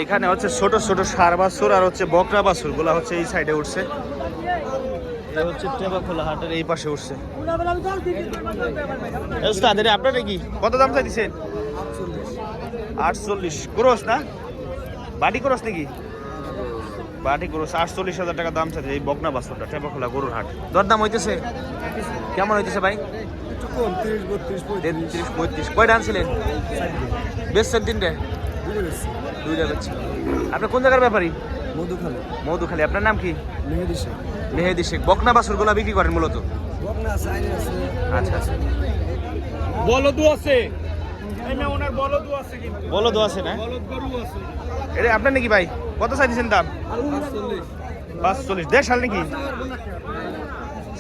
এখানে হচ্ছে ছোট ছোট ষাঁড় বাছুর আর হচ্ছে বকরা বাছুর গুলা হচ্ছে এই সাইডে উঠছে। এই হচ্ছে টেপাখোলা হাটের এই পাশে উঠছে। উস্তাদ এটা আপনার নাকি কত দাম চাইছেন? 48 ক্রস না বাটি ক্রস নাকি? বাটি ক্রস 48,000 টাকা দাম চাইছে এই বকনা বাছুরটা টেপাখোলা গরুর হাট। দরদাম হইতেছে কেমন হইতেছে ভাই? 33-32 কয়টা আনছিলেন? বেচছেন তিনটে? দুইটা বেচছেন। আপনি কোন জায়গার ব্যাপারী? মধুখালী। মধুখালী। আপনার নাম কি? মেহেদি শেখ। মেহেদি শেখ। বকনা বাছুরগুলা বিক্রি করেন মূলত? বকনা আছে, আইন আছে। আচ্ছা আচ্ছা। বলদও আছে, এমে ওনার বলদও আছে কিন্তু। বলদও আছে না? বলদ গরু আছে। এটা আপনার নাকি ভাই? কত চাইছেন দাম? 45। দেশাল নাকি?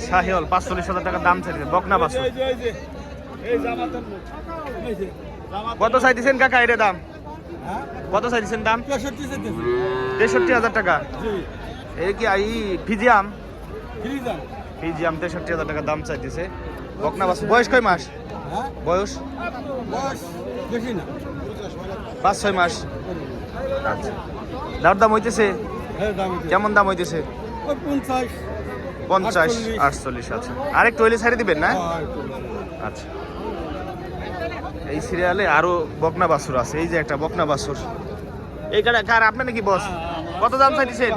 শাহিওয়াল 45,000 টাকা দাম চাইছে বকনা বাছুর। এই জামাতের মুখ। এই যে কত চাইছেন কাকা এর দাম? হ্যাঁ? কত চাইছেন দাম? 65 দিতেছি। 63,000 টাকা। জি। এই কি এই ফিজিয়াম? ফ্রিজান। ফিজিয়াম 63,000 টাকা দাম চাইতেছে বকনা বাছুর। বয়স কয় মাস? হ্যাঁ? বয়স বয়স বেশি না। 5-6 মাস। আচ্ছা। দাম হইতেছে হ্যাঁ, দাম হইছে। কেমন দাম হইতেছে? ওই 50 50-48। আচ্ছা আরেকটু হইলে ছেড়ে দিবেন না? হ্যাঁ, আচ্ছা। এই সিরিয়ালে আরো বকনা বাছুর আছে। এই যে একটা বকনা বাছুর। এই কার আপনার নাকি বস? কত দাম চাইতেছেন?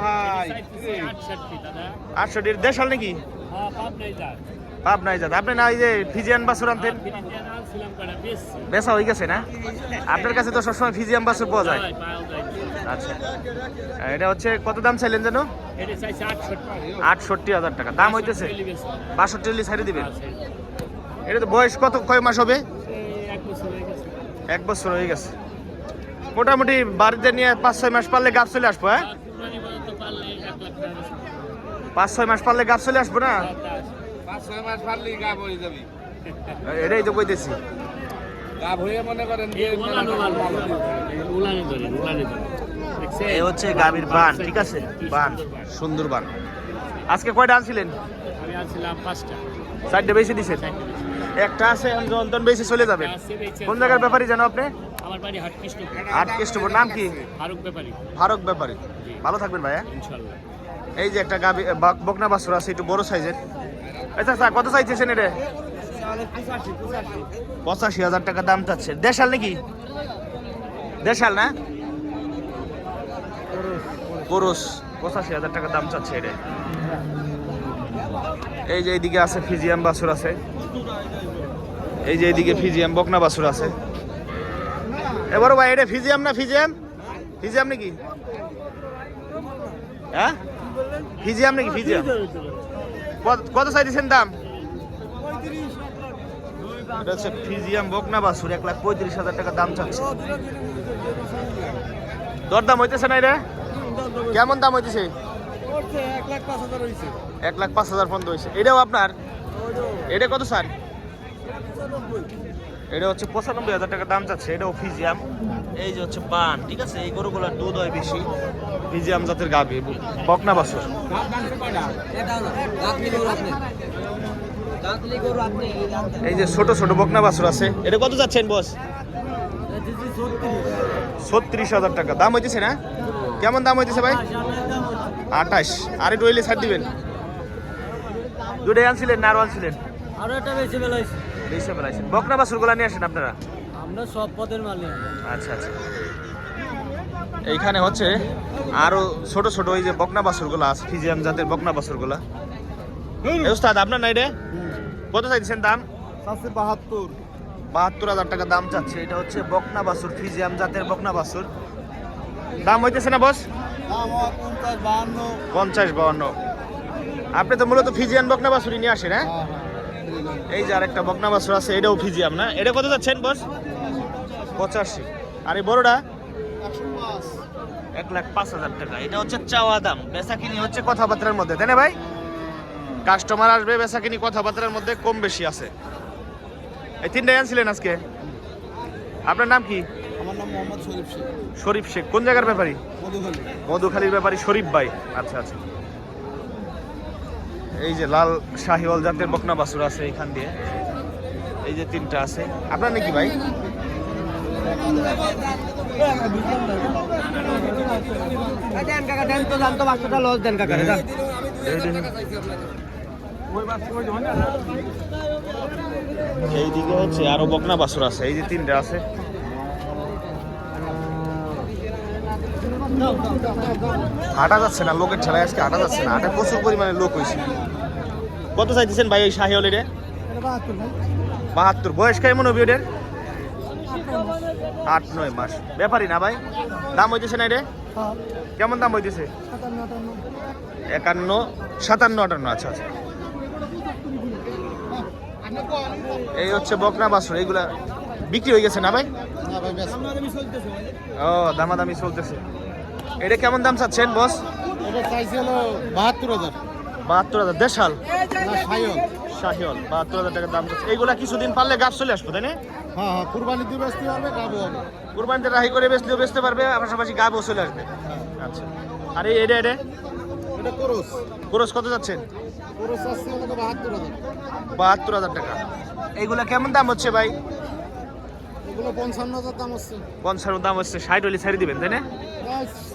68। দেশাল নাকি? পাবনাই জাত। আপনি না এই যে ফিজিয়ান বাছুর আনতেন? বেচা হয়ে গেছে না? আপনার কাছে তো সবসময় ফিজিয়ান বাছুর পাওয়া যায়। আচ্ছা এটা হচ্ছে কত দাম চাইলেন যেন? 68,000 টাকা দাম হইতেছে। 65 ছাড়ে দিবেন। এটা তো বয়স কত কয় মাস হবে? 1 বছর হয়ে গেছে। মোটামুটি বাড়িতে নিয়ে 5-6 মাস পারলে গাছ চলে আসবো। হ্যাঁ 5-6 মাস পারলে গাছ চলে আসবো না? 5-6 মাস পারলেই গাব হয়ে যাবে। এটাই তো কইতেছি। গাব হয়ে মনে করেন যে এই হচ্ছে গাভীর বান। ঠিক আছে বান সুন্দর বান। আজকে কয়টা আনছিলেন? আমি আনছিলাম 5টা। 4টে বেশি দিছেন? একটা আছে অন্তন বেশি চলে যাবেন। কোন জায়গার ব্যাপারী জানো আপনি? আমার বাড়ি হাটকৃষ্ণপুর। হাটকৃষ্ণপুর। নাম কি? ফারুক ব্যাপারী। ফারুক ব্যাপারী। ভালো থাকবেন ভাইয়া ইনশাআল্লাহ। এই যে একটা গাভী বকনা বাছুর আছে একটু বড় সাইজের। আচ্ছা স্যার কত চাইছেন এটা? 85,000 টাকা দাম চাচ্ছে। দেশাল নাকি? দেশাল না? কোরস। 85,000 টাকা দাম চাচ্ছে এটা। এই যে এইদিকে আছে ফিজিয়াম বাছুর আছে। এই যে এইদিকে ফিজিয়াম বকনা বাছুর আছে। এবারও ভাই এটা ফিজিয়াম না? ফিজিয়াম ফিজিয়াম নাকি? হ্যাঁ ফিজিয়াম নাকি? ফিজিয়াম। কত চাইছেন দাম? এটা হচ্ছে ফিজিয়াম বকনা বাছুর 1,35,000 টাকা দাম চাচ্ছে। দরদাম হইতেছে না এটা? কেমন দাম হইতেছে? 1,05,000 পর্যন্ত হয়েছে। এটাও আপনার? এটা কত স্যার? এটা হচ্ছে 95,000 টাকা দাম চাচ্ছে। এটাও ফিজিয়াম। এই যে হচ্ছে বান। ঠিক আছে এই গরুগুলোর দুধ হয় বেশি। ফিজিয়াম জাতের গাভী বকনা বাছুর। এই যে ছোট ছোট বকনা বাছুর আছে। এটা কত যাচ্ছেন বস? 36,000 টাকা দাম হইতেছে না? কেমন দাম হইতেছে ভাই? 28। আর একটু হইলে ছাড় দিবেন। দুটাই আনছিলেন না আরো আনছিলেন? আরো একটা বেশি বেলাইছে। বেশি বেলাইছেন। বকনা বাছুরগুলো নিয়ে আসেন আপনারা? আমরা সব পদের মালিক। আচ্ছা আচ্ছা। এইখানে হচ্ছে আরো ছোট ছোট ওই যে বকনা বাছুরগুলো আছে ফিজিয়াম জাতের বকনা বাছুরগুলো। এই উস্তাদ আপনার নাই রে? কত চাইছেন দাম? 72,000 টাকা দাম চাচ্ছে। এটা হচ্ছে বকনা বাছুর ফিজিয়াম জাতের বকনা বাছুর। দাম হইতেছে না বস? 50-52। আপনি তো মূলত ফিজিয়ান বকনা বাছুরই নিয়ে আসেন। হ্যাঁ এই যে আরেকটা বকনা বাছুর আছে এটাও ফিজিয়াম না? এটা কত যাচ্ছেন বস? 85। আর এই বড়টা? 1,05,000 টাকা। এটা হচ্ছে চাওয়া দাম। বেচা কিনি হচ্ছে কথাবার্তার মধ্যে তাই না ভাই? কাস্টমার আসবে বেচা কিনি কথাবার্তার মধ্যে কম বেশি আছে। এই তিনটাই আনছিলেন আজকে? আপনার নাম কি? আমার নাম মোহাম্মদ শরীফ শেখ। শরীফ শেখ। কোন জায়গার ব্যাপারী? মধুখালী। মধুখালীর ব্যাপারী শরীফ ভাই। আচ্ছা আচ্ছা। এই যে লাল শাহিওয়াল জাতের বকনা বাছুর আছে এইখান দিয়ে। এই যে তিনটা আছে। আপনার নাকি ভাই? দেন কাকা দেন তো জানতো বাচ্চাটা লস দেন কাকা এইদিকে হচ্ছে আরো বকনা বাছুর আছে, এই যে তিনটা আছে। হাঁটা যাচ্ছে না, লোকের ঠেলায় আজকে হাঁটা যাচ্ছে না, হাটে প্রচুর পরিমাণে লোক হয়েছে। কত চাইতেছেন ভাই ওই শাহি হলিডে? 72। বয়স কেমন হবে ওদের? 8-9 মাস। ব্যাপারই না ভাই, দাম হইতেছে না রে? কেমন দাম হইতেছে? 51, 57, 58। আচ্ছা আচ্ছা, এই হচ্ছে বকনা বাছুর। এইগুলা বিক্রি হয়ে গেছে না ভাই? ও দামাদামি চলতেছে। এটা কেমন দাম চাচ্ছেন বস? এটা চাইছে হলো 72,000। 72,000 দেশাল না শাহিওয়াল। শাহিওয়াল 72,000 টাকা দাম চাচ্ছে। এইগুলা কিছুদিন পারলে গাছ চলে আসবে তাই না? হ্যাঁ হ্যাঁ, কুরবানি দিয়ে বেচতে পারবে, গাবো হবে। কুরবানিতে রাহি করে বেচলেও বেচতে পারবে, পাশাপাশি গাবও চলে আসবে। আচ্ছা, আর এটা এটা করস। খরচ কত যাচ্ছেন? করস আছে হলো 72,000। 72,000 টাকা। এইগুলা কেমন দাম হচ্ছে ভাই? এগুলো 55,000 দাম হচ্ছে। 50 দাম হচ্ছে। 60 হলে ছাড়ি দিবেন তাই না?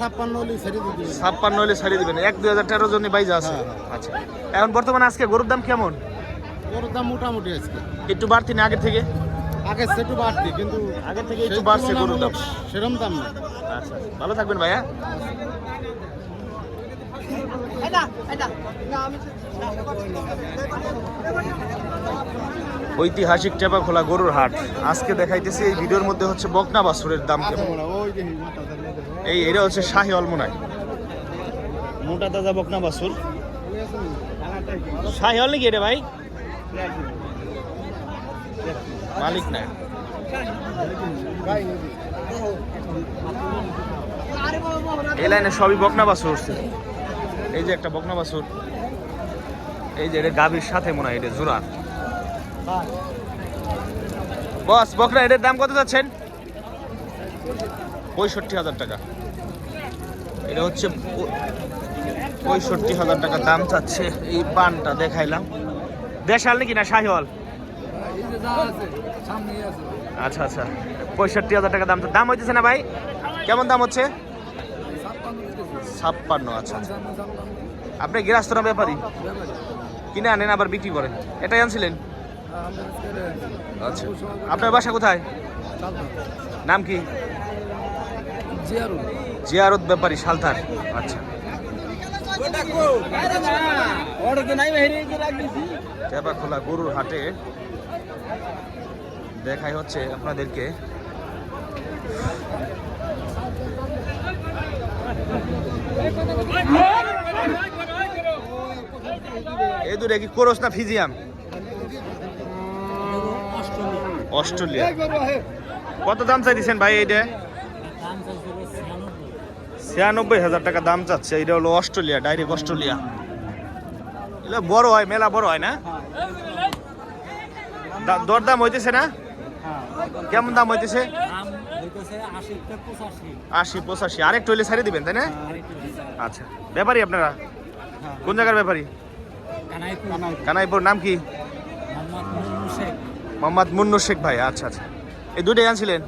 56 হলে ছেড়ে দিতে। 56 হলে ছাড়ি দিবেন। 1-2,000 জন্য বাইজা আছে। আচ্ছা, এখন বর্তমানে আজকে গরুর দাম কেমন? গরুর দাম মোটামুটি আজকে একটু বাড়তি না আগের থেকে? আগে একটু বাড়তি, কিন্তু আগের থেকে একটু বাড়ছে গরুর দাম। সেরকম দাম না। আচ্ছা, ভালো থাকবেন ভাইয়া। ঐতিহাসিক টেপাখোলা গরুর হাট আজকে দেখাইতেছি। এই ভিডিওর মধ্যে হচ্ছে বকনা বাছুরের দাম কেমন। এটা হচ্ছে শাহি অলমোনায় মোটা তাজা বকনা বাছুর। শাহি হল নাকি এটা ভাই? মালিক নাই। এই লাইনে সবই বকনা বাছুর উঠছে। এই যে একটা বকনা বাছুর, এই যে এটা গাভীর সাথে মনে হয় এটা জোড়া। বস বকনা এটার দাম কত যাচ্ছেন? 65,000 টাকা। এটা হচ্ছে 65,000 টাকা দাম চাচ্ছে। এই পানটা দেখাইলাম। দেশাল নাকি না শাহিওয়াল? আচ্ছা আচ্ছা, 65,000 টাকা দাম। দাম হইতেছে না ভাই? কেমন দাম হচ্ছে? 56। আচ্ছা আচ্ছা, আপনি গৃহস্থ না ব্যাপারী? কিনে আনেন আবার বিক্রি করেন, এটাই আনছিলেন? আচ্ছা, আপনার বাসা কোথায়? নাম কি? জিয়ারত ব্যাপারী, সালতার। আচ্ছা, টেপাখোলা গরুর হাটে দেখাই হচ্ছে আপনাদেরকে। এই দুটো কি কোরস না ফিজিয়াম? অস্ট্রেলিয়া। কত দাম চাইছেন ভাই? এইটা 96,000 টাকা দাম চাচ্ছে। এটা হলো অস্ট্রেলিয়া, ডাইরেক্ট অস্ট্রেলিয়া। এগুলো বড় হয়, মেলা বড় হয় না? দরদাম হইতেছে না? কেমন দাম হইতেছে? 80-85। আরেকটু হইলে ছাড়িয়ে দিবেন তাই না? আচ্ছা, ব্যাপারী আপনারা কোন জায়গার ব্যাপারী? কানাইপুর। নাম কি? মোহাম্মদ মুন্নু শেখ ভাই। আচ্ছা আচ্ছা, এই দুটোই আনছিলেন?